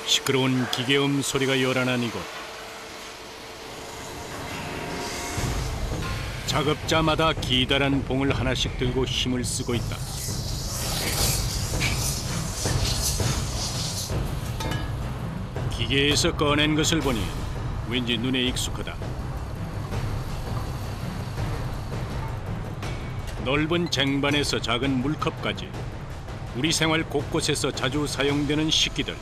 시끄러운 기계음 소리가 요란한 이곳. 작업자마다 기다란 봉을 하나씩 들고 힘을 쓰고 있다. 기계에서 꺼낸 것을 보니 왠지 눈에 익숙하다. 넓은 쟁반에서 작은 물컵까지 우리 생활 곳곳에서 자주 사용되는 식기들.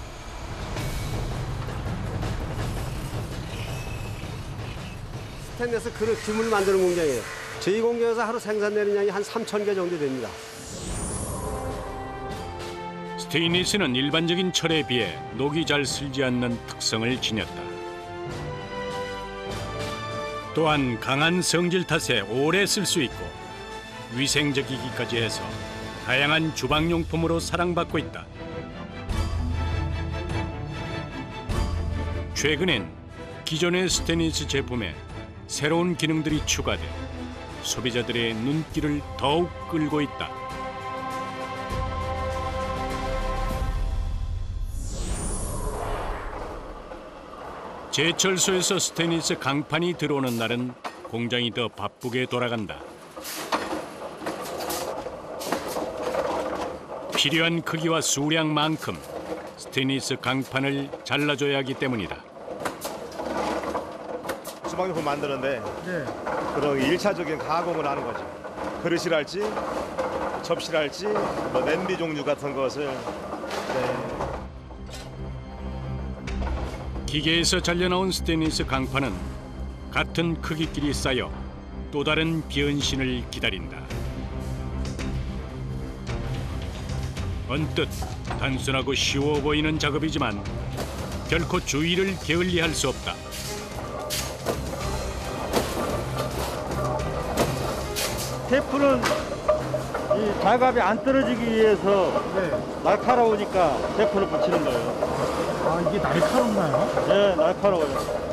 스테인리스 그릇 기물 만드는 공장이에요. 저희 공장에서 하루 생산되는 양이 한 3,000개 정도 됩니다. 스테인리스는 일반적인 철에 비해 녹이 잘 슬지 않는 특성을 지녔다. 또한 강한 성질 탓에 오래 쓸 수 있고 위생적이기까지 해서 다양한 주방용품으로 사랑받고 있다. 최근엔 기존의 스테인리스 제품에 새로운 기능들이 추가돼 소비자들의 눈길을 더욱 끌고 있다. 제철소에서 스테인리스 강판이 들어오는 날은 공장이 더 바쁘게 돌아간다. 필요한 크기와 수량만큼 스테인리스 강판을 잘라줘야 하기 때문이다. 주방용품 만드는데 그런 1차적인 가공을 하는 거지. 그릇이랄지 접시랄지 뭐 냄비 종류 같은 것을 기계에서 잘려나온 스테인리스 강판은 같은 크기끼리 쌓여 또 다른 변신을 기다린다. 언뜻 단순하고 쉬워 보이는 작업이지만 결코 주의를 게을리할 수 없다. 테이프는 이 자갑이 안 떨어지기 위해서 날카로우니까 테이프를 붙이는 거예요. 아, 이게 날카롭나요? 네, 날카로워요.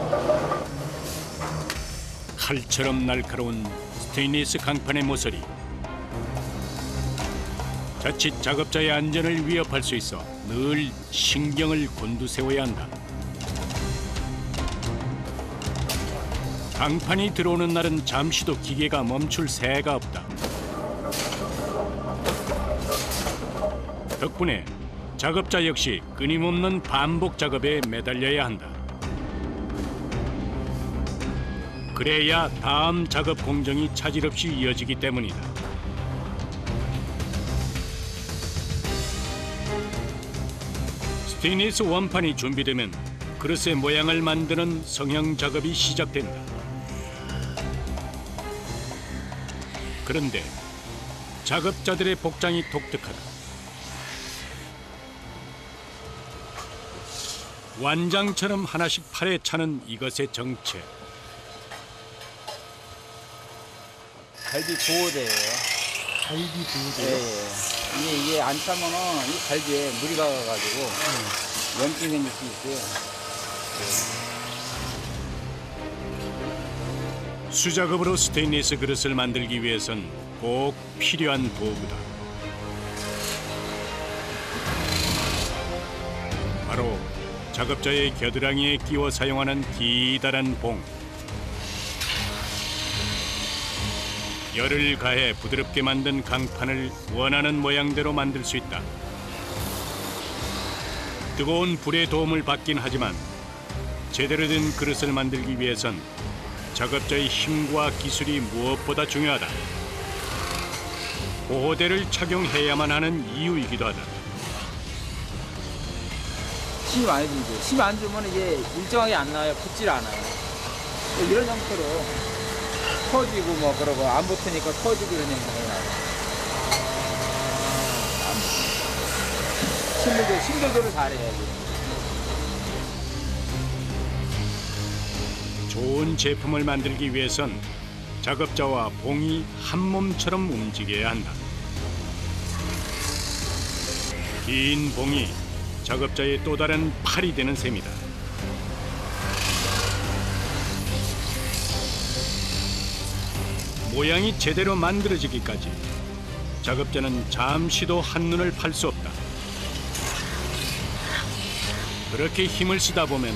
칼처럼 날카로운 스테인리스 강판의 모서리. 자칫 작업자의 안전을 위협할 수 있어 늘 신경을 곤두세워야 한다. 강판이 들어오는 날은 잠시도 기계가 멈출 새가 없다. 덕분에 작업자 역시 끊임없는 반복 작업에 매달려야 한다. 그래야 다음 작업 공정이 차질 없이 이어지기 때문이다. 스테인리스 원판이 준비되면 그릇의 모양을 만드는 성형 작업이 시작된다. 그런데 작업자들의 복장이 독특하다. 완장처럼 하나씩 팔에 차는 이것의 정체. 갈비 보호대예요. 갈비 보호대요? 예. 이게 안 차면은 이 갈비에 물이 가가지고 염증이 생길 수 있어요. 수작업으로 스테인리스 그릇을 만들기 위해선 꼭 필요한 도구다. 바로 작업자의 겨드랑이에 끼워 사용하는 기다란 봉. 열을 가해 부드럽게 만든 강판을 원하는 모양대로 만들 수 있다. 뜨거운 불의 도움을 받긴 하지만 제대로 된 그릇을 만들기 위해선 작업자의 힘과 기술이 무엇보다 중요하다. 보호대를 착용해야만 하는 이유이기도 하다. 힘이 많이 들죠. 힘 안 주면 이게 일정하게 안 나와요. 붙질 않아요. 이런 형태로 터지고 뭐 그러고 안 붙으니까 터지고 이런 형태로 나와요. 힘 조절을 잘해야지. 좋은 제품을 만들기 위해선 작업자와 봉이 한 몸처럼 움직여야 한다. 긴 봉이 작업자의 또 다른 팔이 되는 셈이다. 모양이 제대로 만들어지기까지 작업자는 잠시도 한눈을 팔 수 없다. 그렇게 힘을 쓰다 보면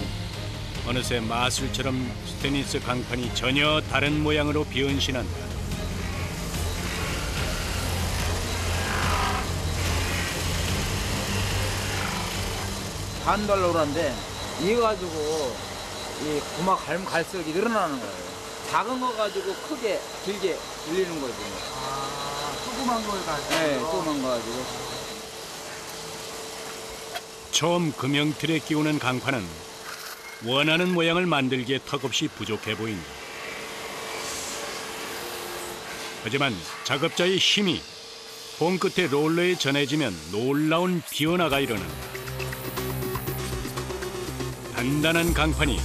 어느새 마술처럼 스테인리스 강판이 전혀 다른 모양으로 변신한다. 반달로라인데 이거 가지고 이 고마 갈수록 늘어나는 거예요. 작은 거 가지고 크게 길게 늘리는 거지. 조그만 걸 가지고. 네, 조그만 거 가지고. 처음 금형틀에 끼우는 강판은 원하는 모양을 만들기에 턱없이 부족해 보인다. 하지만 작업자의 힘이 본 끝에 롤러에 전해지면 놀라운 변화가 일어난다. 단단한 강판이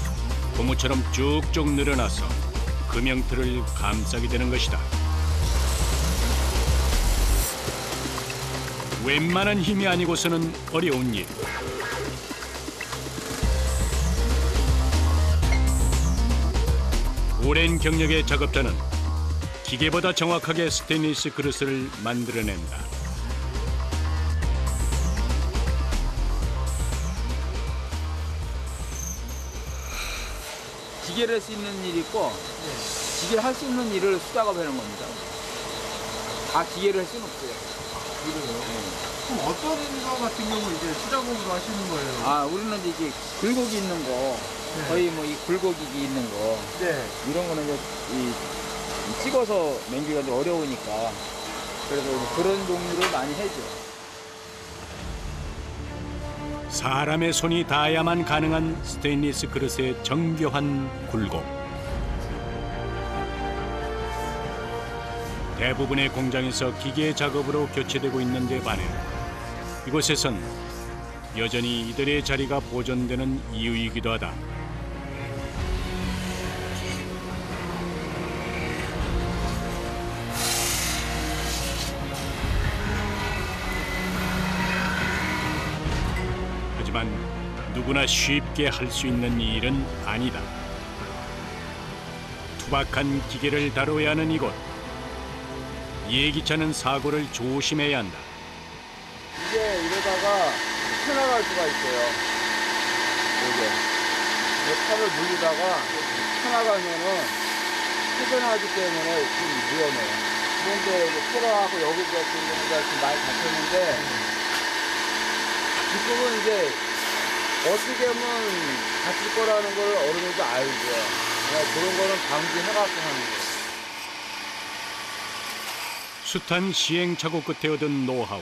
고무처럼 쭉쭉 늘어나서 금형틀을 감싸게 되는 것이다. 웬만한 힘이 아니고서는 어려운 일. 오랜 경력의 작업자는 기계보다 정확하게 스테인리스 그릇을 만들어낸다. 기계를 할 수 있는 일이 있고 기계를 할 수 있는 일을 수작업하는 겁니다. 다 기계를 할 수는 없어요. 그럼 어떤 거 같은 경우 이제 수작업으로 하시는 거예요? 아, 우리는 이제 굴곡이 있는 거, 거의 뭐 이 굴곡이 있는 거, 네. 이런 거는 이제 이 찍어서 남기가 좀 어려우니까 그래서 그런 종류를 많이 해줘. 사람의 손이 닿아야만 가능한 스테인리스 그릇의 정교한 굴곡. 대부분의 공장에서 기계 작업으로 교체되고 있는 데 반해 이곳에선 여전히 이들의 자리가 보존되는 이유이기도 하다. 하지만 누구나 쉽게 할 수 있는 일은 아니다. 투박한 기계를 다뤄야 하는 이곳. 예기치 않은 사고를 조심해야 한다. 이게 이러다가 튀어나갈 수가 있어요. 이게 팔을 물리다가 튀어나가면은 튀어나가기 때문에 좀 위험해요. 그런데 튀어나가고 여기 같은 경우가 좀 많이 다쳤는데 지금은 이제 어떻게 하면 다칠 거라는 걸 어른들도 알죠. 그런 거는 방지해갖고 하는 거예요. 숱한 시행착오 끝에 얻은 노하우.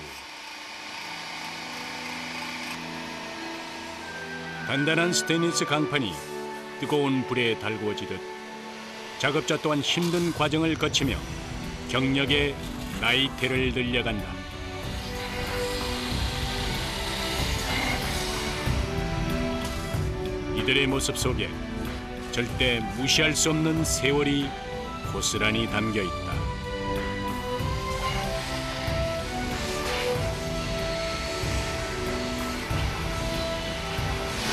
단단한 스테인리스 강판이 뜨거운 불에 달구어지듯 작업자 또한 힘든 과정을 거치며 경력의 나이테를 늘려간다. 이들의 모습 속에 절대 무시할 수 없는 세월이 고스란히 담겨 있다.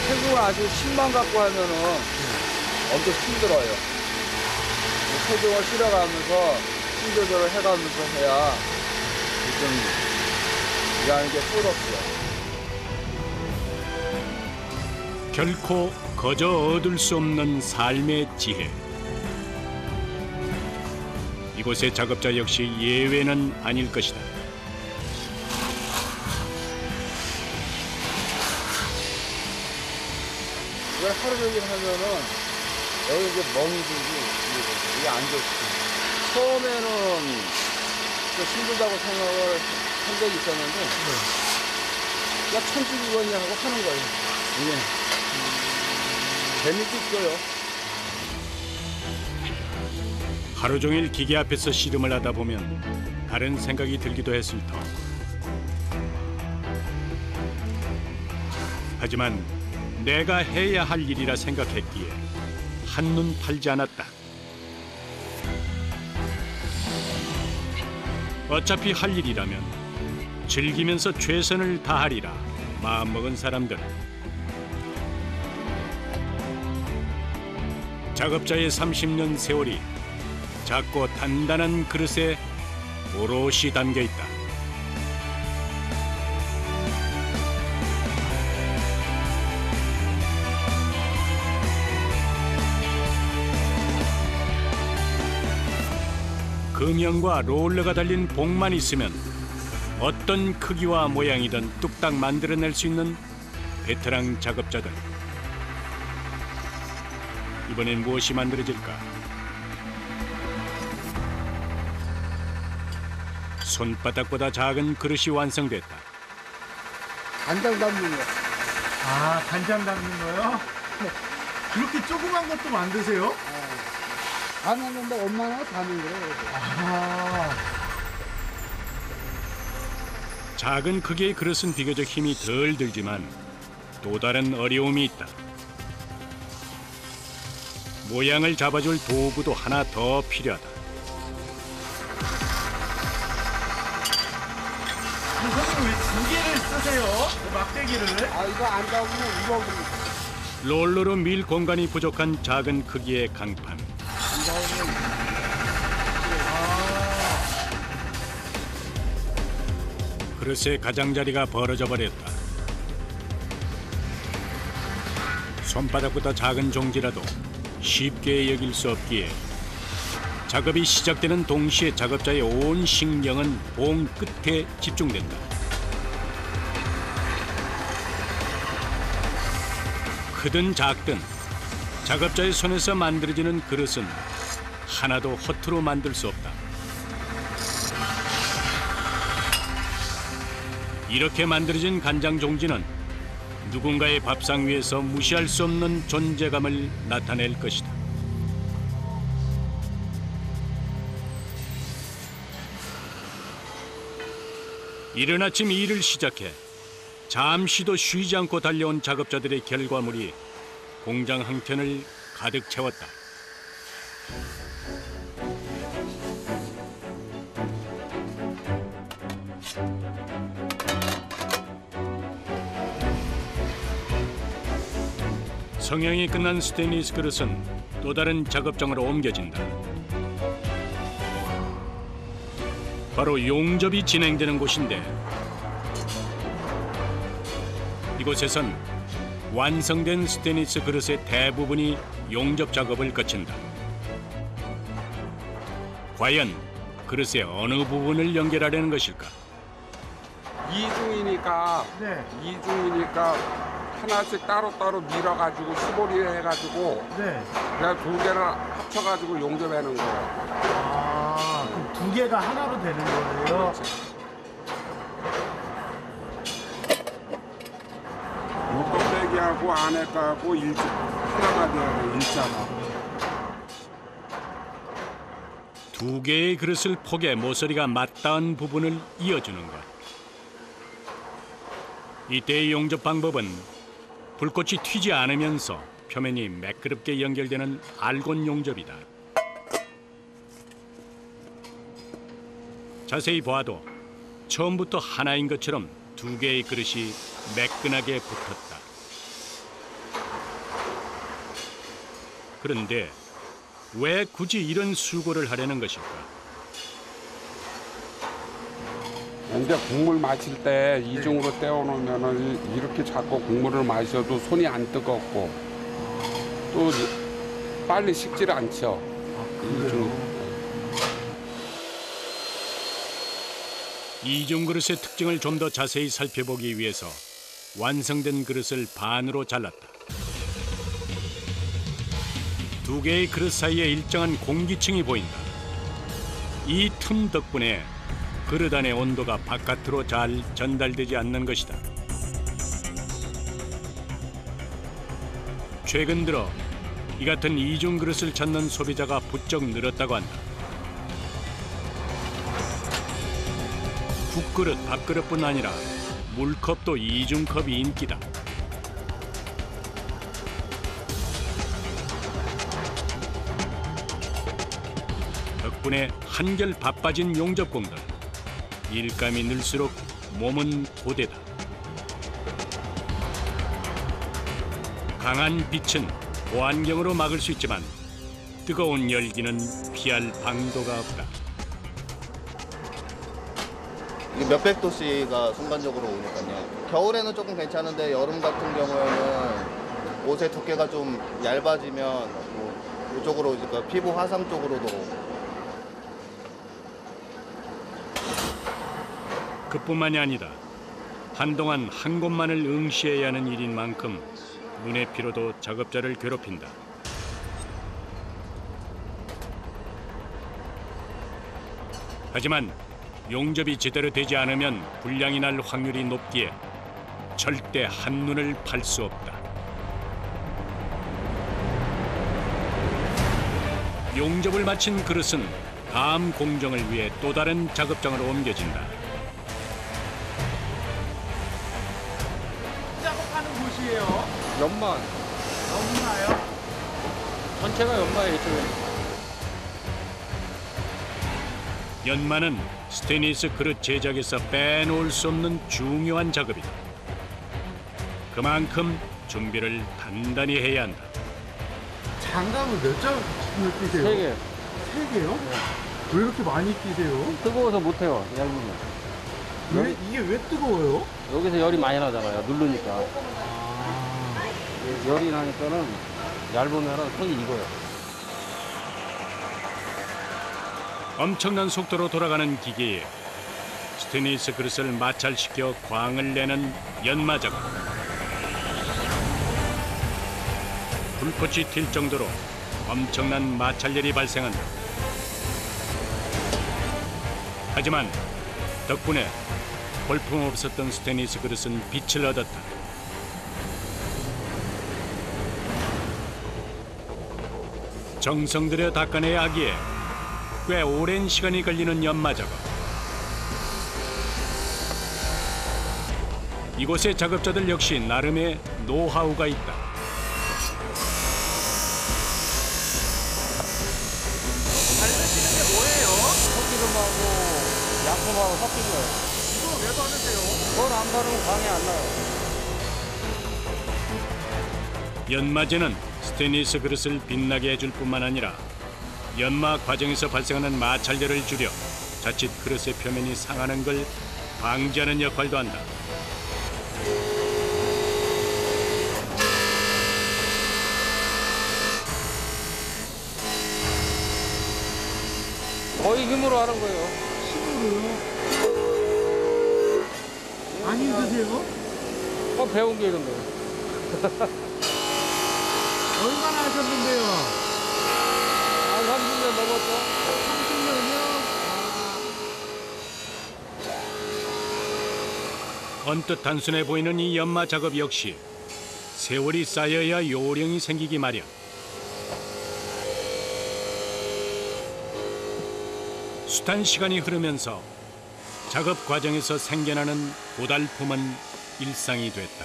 태국은 아주 10만 갖고 하면은 엄청 힘들어요. 태국을 실어가면서 힘 조절을 해가면서 해야 좀 일하는 게 뿌듯해요. 결코 거저 얻을 수 없는 삶의 지혜. 이곳의 작업자 역시 예외는 아닐 것이다. 이걸 하루 종일 하면은 여기 이제 멍이 들고 이게 안 좋지. 처음에는 좀 힘들다고 생각을 한 적이 있었는데 야 천직이거냐 하고 하는 거예요. 이게 재밌고 있어요. 하루 종일 기계 앞에서 씨름을 하다 보면 다른 생각이 들기도 했을 터. 하지만 내가 해야 할 일이라 생각했기에 한눈 팔지 않았다. 어차피 할 일이라면 즐기면서 최선을 다하리라 마음먹은 사람들. 작업자의 30년 세월이 작고 단단한 그릇에 오롯이 담겨 있다. 금형과 롤러가 달린 봉만 있으면 어떤 크기와 모양이든 뚝딱 만들어낼 수 있는 베테랑 작업자들. 이번엔 무엇이 만들어질까? 손바닥보다 작은 그릇이 완성됐다. 간장 담는 거. 아, 간장 담는 거요? 그렇게 조그만 것도 만드세요? 안 하는데 엄마는 담는 거예요. 아, 작은 크기의 그릇은 비교적 힘이 덜 들지만 또 다른 어려움이 있다. 모양을 잡아줄 도구도 하나 더 필요하다. 선생님 왜 두 개를 쓰세요? 막대기를? 아, 이거 안 잡으면 울어버립니다. 롤러로 밀 공간이 부족한 작은 크기의 강판. 안 잡으면 그릇의 가장자리가 벌어져 버렸다. 손바닥보다 작은 종지라도 쉽게 여길 수 없기에 작업이 시작되는 동시에 작업자의 온 신경은 봉 끝에 집중된다. 크든 작든 작업자의 손에서 만들어지는 그릇은 하나도 허투루 만들 수 없다. 이렇게 만들어진 간장 종지는 누군가의 밥상 위에서 무시할 수 없는 존재감을 나타낼 것이다. 이른 아침 일을 시작해 잠시도 쉬지 않고 달려온 작업자들의 결과물이 공장 한켠을 가득 채웠다. 성형이 끝난 스테인리스 그릇은 또 다른 작업장으로 옮겨진다. 바로 용접이 진행되는 곳인데 이곳에선 완성된 스테인리스 그릇의 대부분이 용접 작업을 거친다. 과연 그릇의 어느 부분을 연결하려는 것일까? 이중이니까 네. 이중이니까 하나씩 따로따로 밀어가지고 시보리 해가지고 네. 그냥 두 개를 합쳐가지고 용접하는 거예요. 아, 그럼 두 개가 하나로 되는 거예요? 목껍데기하고 안에 거하고 하나가 돼야 돼요, 일자가. 두 개의 그릇을 포개 모서리가 맞닿은 부분을 이어주는 것. 이때의 용접 방법은 불꽃이 튀지 않으면서 표면이 매끄럽게 연결되는 알곤 용접이다. 자세히 보아도 처음부터 하나인 것처럼 두 개의 그릇이 매끈하게 붙었다. 그런데 왜 굳이 이런 수고를 하려는 것일까? 이제 국물 마실 때 이중으로 떼어놓으면 이렇게 자꾸 국물을 마셔도 손이 안 뜨겁고 또 빨리 식질 않죠. 이중 그릇의 특징을 좀 더 자세히 살펴보기 위해서 완성된 그릇을 반으로 잘랐다. 두 개의 그릇 사이에 일정한 공기층이 보인다. 이 틈 덕분에 그릇 안의 온도가 바깥으로 잘 전달되지 않는 것이다. 최근 들어 이 같은 이중 그릇을 찾는 소비자가 부쩍 늘었다고 한다. 국그릇, 밥그릇뿐 아니라 물컵도 이중컵이 인기다. 덕분에 한결 바빠진 용접공들. 일감이 늘수록 몸은 고되다. 강한 빛은 보안경으로 막을 수 있지만 뜨거운 열기는 피할 방도가 없다. 이게 몇백 도씨가 순간적으로 오니까요. 겨울에는 조금 괜찮은데 여름 같은 경우에는 옷의 두께가 좀 얇아지면 뭐 이쪽으로 피부 화상 쪽으로도 그뿐만이 아니다. 한동안 한 곳만을 응시해야 하는 일인 만큼 눈의 피로도 작업자를 괴롭힌다. 하지만 용접이 제대로 되지 않으면 불량이 날 확률이 높기에 절대 한눈을 팔 수 없다. 용접을 마친 그릇은 다음 공정을 위해 또 다른 작업장으로 옮겨진다. 작업하는 곳이에요. 연마. 너무나요? 전체가 연마예요, 이쪽에. 연마는 스테인리스 그릇 제작에서 빼놓을 수 없는 중요한 작업이다. 그만큼 준비를 단단히 해야 한다. 장갑을 몇 장을 끼세요? 3개. 3개요? 왜 이렇게 많이 끼세요? 뜨거워서 못해요, 얇으면. 이게 왜 뜨거워요? 여기서 열이 많이 나잖아요, 누르니까. 열이 나니까는 얇으면 손이 익어요. 엄청난 속도로 돌아가는 기계에 스테인리스 그릇을 마찰시켜 광을 내는 연마 작업. 불꽃이 튈 정도로 엄청난 마찰열이 발생한다. 하지만 덕분에 볼품없었던 스테인리스 그릇은 빛을 얻었다. 정성 들여 닦아내야 하기에 꽤 오랜 시간이 걸리는 연마 작업. 이곳의 작업자들 역시 나름의 노하우가 있다. 소기름하고 약품하고 섞인 거예요. 이거 왜 바르세요? 그걸 안 바르면 광이 안 나요. 연마제는 스테인리스 그릇을 빛나게 해줄 뿐만 아니라 연마 과정에서 발생하는 마찰열을 줄여 자칫 그릇의 표면이 상하는 걸 방지하는 역할도 한다. 거의 힘으로 하는 거예요. 힘으로요? 안 힘드세요? 배운 게 이런 거예요. 얼마나 하셨는데요? 한 30년 넘었죠? 30년이요? 언뜻 단순해 보이는 이 연마 작업 역시 세월이 쌓여야 요령이 생기기 마련. 숱한 시간이 흐르면서 작업 과정에서 생겨나는 고달픔은 일상이 됐다.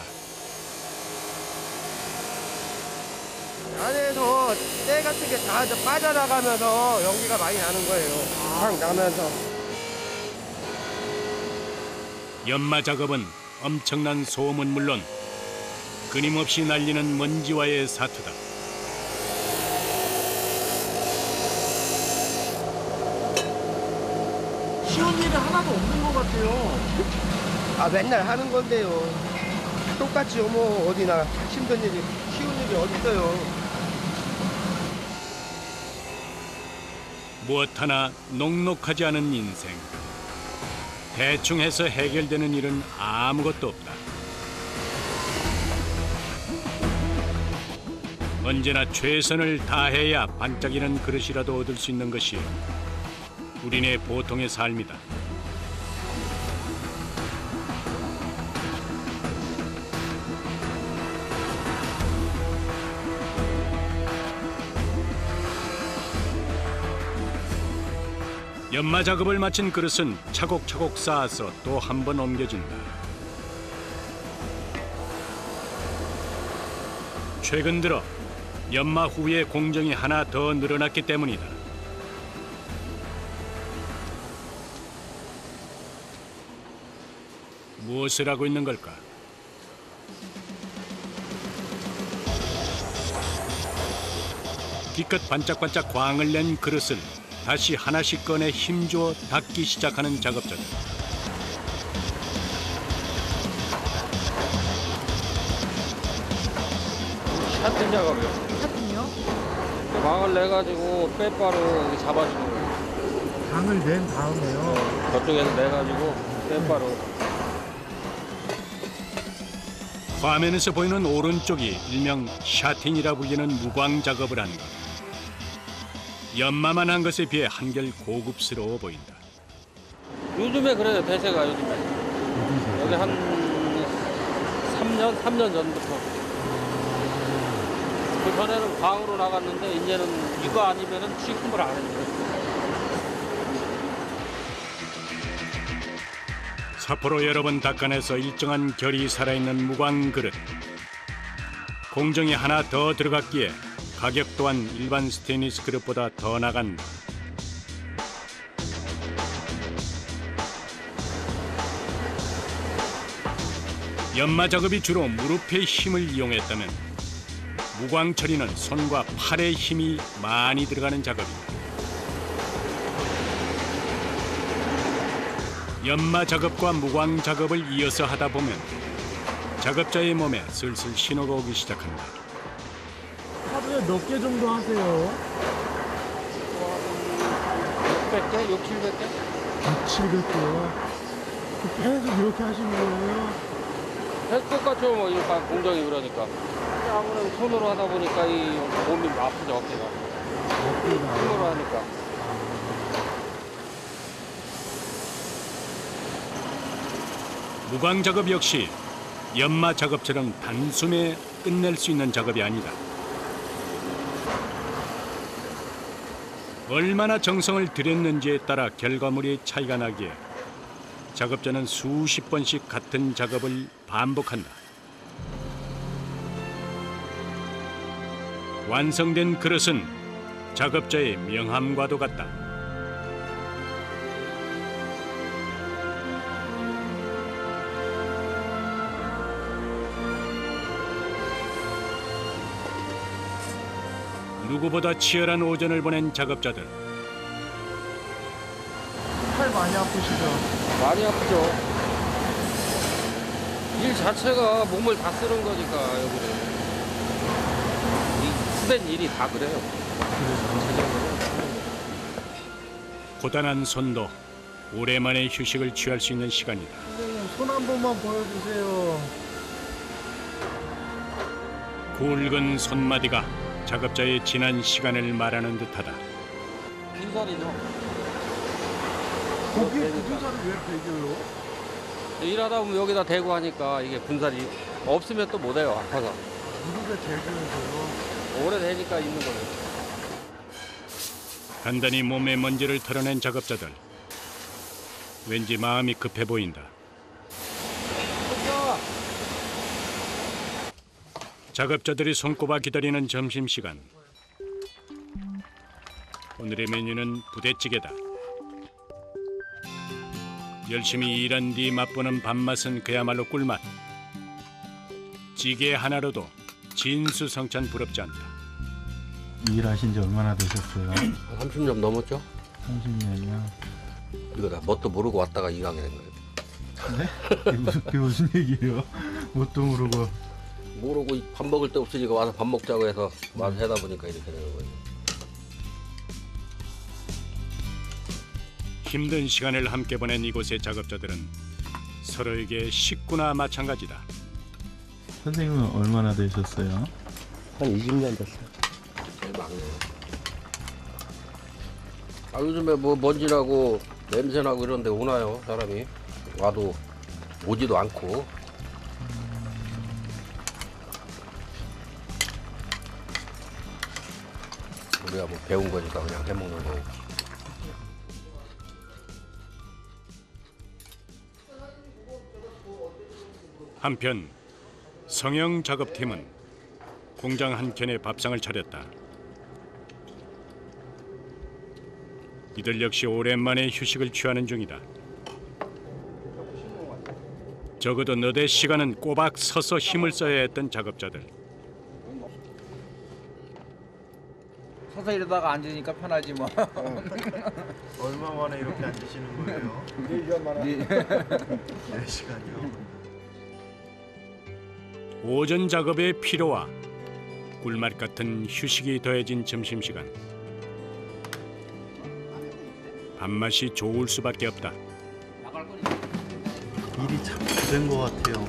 안에서 때 같은 게 다 빠져나가면서 연기가 많이 나는 거예요. 확 나면서. 연마 작업은 엄청난 소음은 물론 끊임없이 날리는 먼지와의 사투다. 쉬운 일이 하나도 없는 것 같아요. 맨날 하는 건데요. 똑같이요. 뭐 어디나 힘든 일이 쉬운 일이 어딨어요. 무엇 하나 녹록하지 않은 인생. 대충 해서 해결되는 일은 아무것도 없다. 언제나 최선을 다해야 반짝이는 그릇이라도 얻을 수 있는 것이 우리네 보통의 삶이다. 연마 작업을 마친 그릇은 차곡차곡 쌓아서 또 한 번 옮겨진다. 최근 들어 연마 후에 공정이 하나 더 늘어났기 때문이다. 무엇을 하고 있는 걸까? 기껏 반짝반짝 광을 낸 그릇을 다시 하나씩 꺼내 힘주어 닦기 시작하는 작업자들. 샤튼 작업이요. 샤튼이요? 광을 내가지고 빼바로 잡아주는 거예요. 강을 낸 다음에요. 저쪽에서 내가지고 왼바로. 화면에서 보이는 오른쪽이 일명 샤팅이라 불리는 무광 작업을 한 것. 연마만 한 것에 비해 한결 고급스러워 보인다. 요즘에 그래요, 대세가 요즘에. 여기 한 3년 전부터. 그 전에는 광으로 나갔는데 이제는 이거 아니면은 취급을 안 했어요. 사포로 여러 번 닦아내서 일정한 결이 살아있는 무광 그릇. 공정이 하나 더 들어갔기에 가격 또한 일반 스테인리스 그릇보다 더 나간다. 연마 작업이 주로 무릎의 힘을 이용했다면 무광 처리는 손과 팔의 힘이 많이 들어가는 작업이다. 연마 작업과 무광 작업을 이어서 하다 보면 작업자의 몸에 슬슬 신호가 오기 시작한다. 하루에 몇 개 정도 하세요? 600개? 700개? 700개요. 계속 이렇게 하시는 거예요? 똑같죠, 뭐, 일반 공정이 그러니까. 아무래도 손으로 하다 보니까 이 몸이 아프죠, 어깨가. 손으로 하니까. 무광 작업 역시 연마 작업처럼 단숨에 끝낼 수 있는 작업이 아니다. 얼마나 정성을 들였는지에 따라 결과물이 차이가 나기에 작업자는 수십 번씩 같은 작업을 반복한다. 완성된 그릇은 작업자의 명함과도 같다. 누구보다 치열한 오전을 보낸 작업자들. 팔 많이 아프시죠? 많이 아프죠. 일 자체가 몸을 다 쓰는 거니까, 여기는. 이 후된 일이 다 그래요. 고단한 손도 오랜만에 휴식을 취할 수 있는 시간이다. 선생님, 손 한 번만 보여주세요. 굵은 손마디가 작업자의 지난 시간을 말하는 듯하다. 군살이죠. 거기 군살을 왜 배겨요? 일하다 보면 여기다 대고 하니까 이게 군살이 없으면 또 못해요, 아파서. 무릎에 대고해서요? 오래되니까 있는 거예요. 간단히 몸의 먼지를 털어낸 작업자들. 왠지 마음이 급해 보인다. 작업자들이 손꼽아 기다리는 점심시간. 오늘의 메뉴는 부대찌개다. 열심히 일한 뒤 맛보는 밥맛은 그야말로 꿀맛. 찌개 하나로도 진수성찬 부럽지 않다. 일하신 지 얼마나 되셨어요? 30년 넘었죠? 30년이요. 이거 다 뭣도 모르고 왔다가 일하게 된 거예요. 네? 그게 무슨 얘기예요? 뭣도 모르고. 모르고 밥 먹을 데 없으니까 와서 밥 먹자고 해서 와서 하다 보니까 이렇게 되는 거예요. 힘든 시간을 함께 보낸 이곳의 작업자들은 서로에게 식구나 마찬가지다. 선생님은 얼마나 되셨어요? 한 20년 됐어요. 제일 막내요. 요즘에 뭐 먼지나고 냄새나고 이런 데 오나요, 사람이? 와도 오지도 않고. 우리가 뭐 배운 거니까 그냥 해먹는 거고. 한편 성형 작업팀은 공장 한켠에 밥상을 차렸다. 이들 역시 오랜만에 휴식을 취하는 중이다. 적어도 너댓 시간은 꼬박 서서 힘을 써야 했던 작업자들. 서서 이러다가 앉으니까 편하지 뭐. 얼마 만에 이렇게 앉으시는 거예요? 4시간 만에. 4시간이요? 오전 작업의 피로와 꿀맛 같은 휴식이 더해진 점심시간. 밥맛이 좋을 수밖에 없다. 일이 참 고된 것 같아요.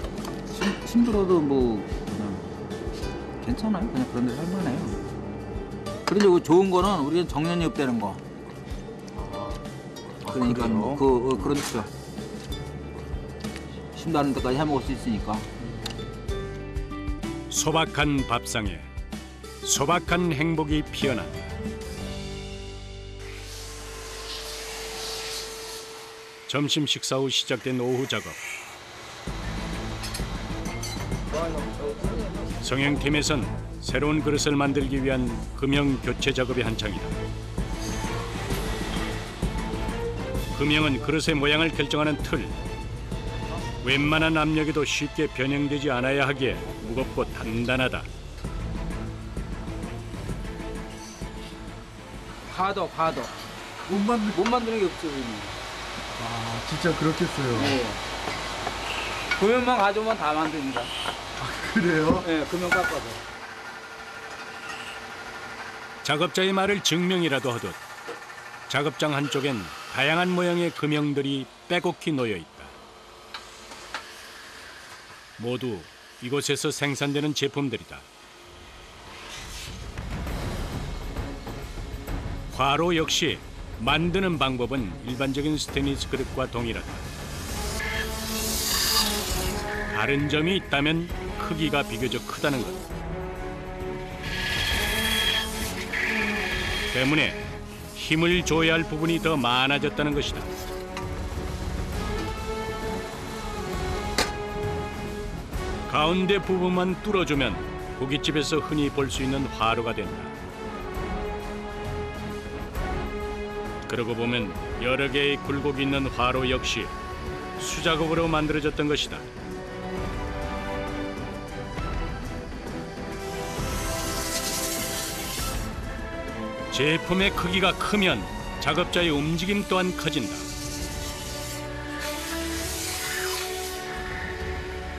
힘들어도 뭐 그냥 괜찮아요. 그냥 그런 대로 할만해요. 그리고 좋은 거는 우리는 정년이 없다는 거. 그러니까 그러니까 쉰다는 데까지 해먹을 수 있으니까. 소박한 밥상에 소박한 행복이 피어난다. 점심 식사 후 시작된 오후 작업. 성형팀에선 새로운 그릇을 만들기 위한 금형 교체 작업이 한창이다. 금형은 그릇의 모양을 결정하는 틀. 웬만한 압력에도 쉽게 변형되지 않아야 하기에 무겁고 단단하다. 가도 못 만드는 게 없죠. 우리는. 아, 진짜 그렇겠어요. 네. 금형만 가져오면 다 만듭니다. 그래요? 네, 금형 깎아서. 작업자의 말을 증명이라도 하듯 작업장 한쪽엔 다양한 모양의 금형들이 빼곡히 놓여 있다. 모두 이곳에서 생산되는 제품들이다. 화로 역시 만드는 방법은 일반적인 스테인리스 그릇과 동일하다. 다른 점이 있다면 크기가 비교적 크다는 것. 때문에 힘을 줘야 할 부분이 더 많아졌다는 것이다. 가운데 부분만 뚫어주면 고깃집에서 흔히 볼 수 있는 화로가 된다. 그러고 보면 여러 개의 굴곡이 있는 화로 역시 수작업으로 만들어졌던 것이다. 제품의 크기가 크면 작업자의 움직임 또한 커진다.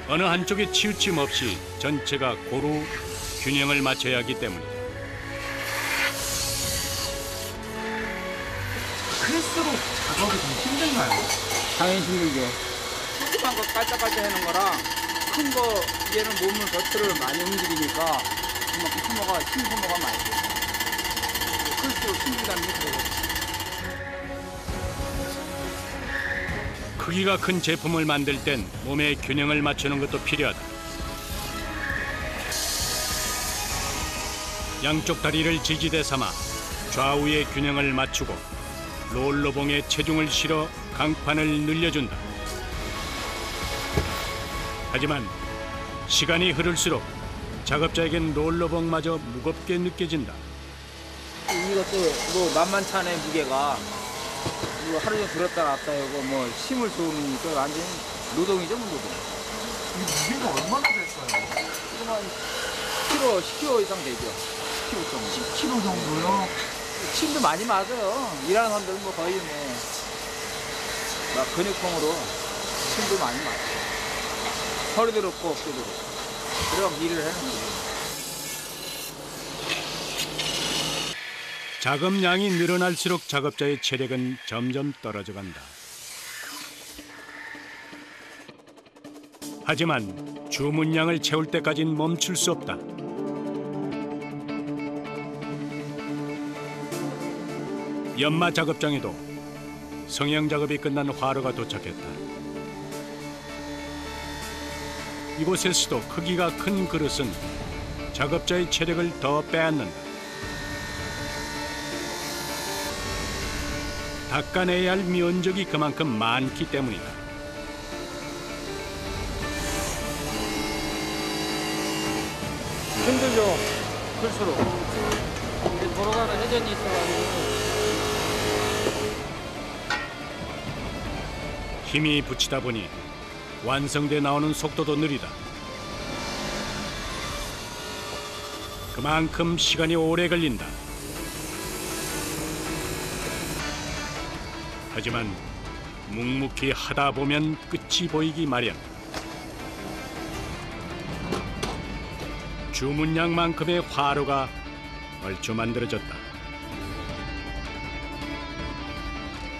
어느 한쪽에 치우침 없이 전체가 고루 균형을 맞춰야 하기 때문이다. 클수록 작업이 좀 힘든가요? 당연히 힘들죠. 조그만 거 깔짝깔짝 하는 거랑 큰 거 얘는 몸을 전체를 많이 움직이니까 그만큼 힘 소모가 많이 돼요. 클수록 힘들다는 게 그래요. 크기가 큰 제품을 만들 땐 몸의 균형을 맞추는 것도 필요하다. 양쪽 다리를 지지대 삼아 좌우의 균형을 맞추고 롤러봉에 체중을 실어 강판을 늘려준다. 하지만 시간이 흐를수록 작업자에겐 롤러봉마저 무겁게 느껴진다. 이것도 뭐 만만치 않아요. 무게가 뭐 하루 종일 들었다 놨다 하고 뭐 힘을 쏘니까 완전 노동이죠. 뭐 노동. 이 무게가 얼마나 될까요? 그만 10kg 이상 되죠. 10kg 정도. 10kg 정도요? 침도 많이 맞아요. 일하는 사람들은 뭐 거의 막 근육통으로 침도 많이 맞아요. 허리도 그렇고 어깨도 그렇고. 그럼 일을 하는 거예요. 작업량이 늘어날수록 작업자의 체력은 점점 떨어져 간다. 하지만 주문량을 채울 때까진 멈출 수 없다. 연마 작업장에도 성형 작업이 끝난 화로가 도착했다. 이곳에서도 크기가 큰 그릇은 작업자의 체력을 더 빼앗는다. 닦아내야 할 면적이 그만큼 많기 때문이다. 힘들죠. 클수록. 도로가는 회전이 있어가지고. 힘이 붙이다 보니 완성돼 나오는 속도도 느리다. 그만큼 시간이 오래 걸린다. 하지만 묵묵히 하다 보면 끝이 보이기 마련. 주문량만큼의 화로가 얼추 만들어졌다.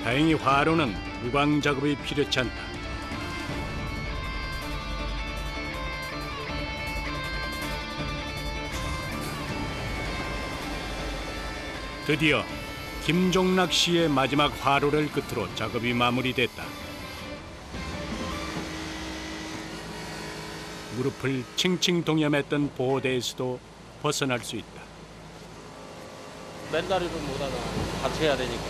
다행히 화로는 무광 작업이 필요치 않다. 드디어 김종락 씨의 마지막 화로를 끝으로 작업이 마무리됐다. 무릎을 칭칭 동여맸던 보호대에서도 벗어날 수 있다. 맨다리로 못하나 같이 해야 되니까.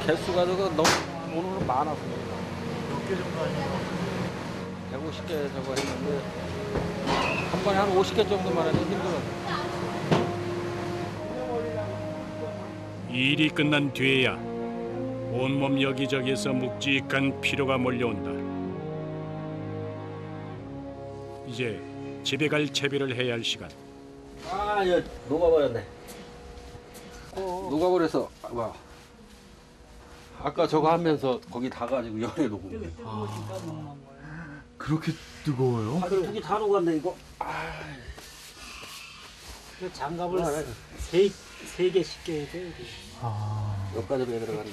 개수가 저거 너무 오늘은 많아서 몇 개 정도 아니에요? 150개 저거 했는데 한 번에 한 50개 정도만 해도 힘들어. 일이 끝난 뒤에야 온몸 여기저기에서 묵직한 피로가 몰려온다. 이제 집에 갈 채비를 해야 할 시간. 아, 이거 녹아버렸네. 녹아버려서 와. 아까 저거 하면서 거기 다 가지고 열에 녹은 거야. 그렇게 뜨거워요? 아니, 두개 다 녹았네 이거. 장갑을 세 개씩 껴야 돼. 몇 가지로 들어갔네.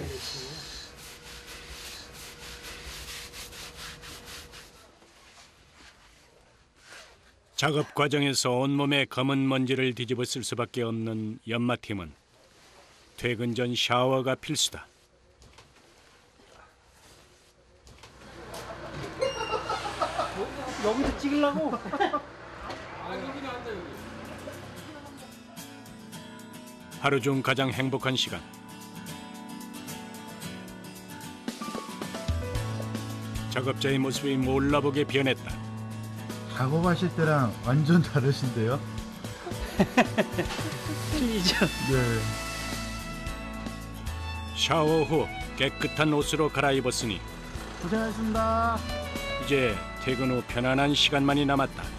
작업 과정에서 온몸에 검은 먼지를 뒤집어 쓸 수밖에 없는 연마팀은 퇴근 전 샤워가 필수다. 여기서 찍으려고? 하루 중 가장 행복한 시간. 작업자의 모습이 몰라보게 변했다. 작업하실 때랑 완전 다르신데요? 틀리죠. 네. 샤워 후 깨끗한 옷으로 갈아입었으니 고생하셨습니다. 이제 퇴근 후 편안한 시간만이 남았다.